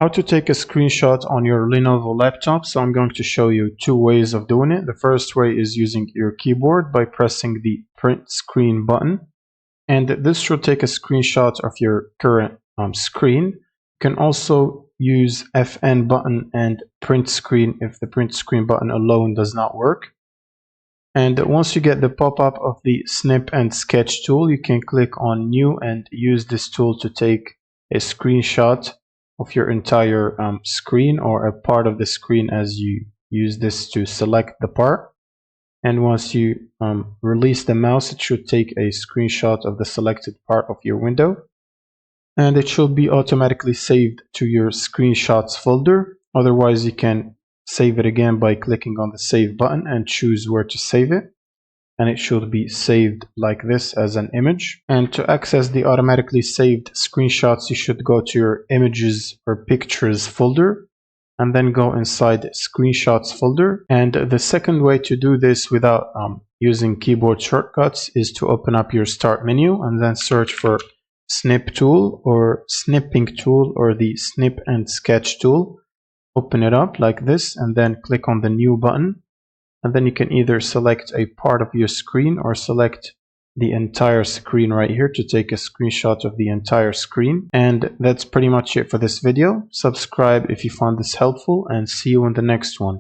How to take a screenshot on your Lenovo laptop. So I'm going to show you two ways of doing it. The first way is using your keyboard by pressing the print screen button, and this should take a screenshot of your current screen. You can also use FN button and print screen if the print screen button alone does not work. And once you get the pop-up of the snip and sketch tool, you can click on new and use this tool to take a screenshot of your entire screen or a part of the screen as you use this to select the part. And once you release the mouse, it should take a screenshot of the selected part of your window, and it should be automatically saved to your screenshots folder. Otherwise, you can save it again by clicking on the save button and choose where to save it, and it should be saved like this as an image. And to access the automatically saved screenshots, you should go to your images or pictures folder and then go inside screenshots folder. And the second way to do this without using keyboard shortcuts is to open up your start menu and then search for snip tool or snipping tool or the snip and sketch tool. Open it up like this and then click on the new button. And then you can either select a part of your screen or select the entire screen right here to take a screenshot of the entire screen. And that's pretty much it for this video. Subscribe if you found this helpful, and see you in the next one.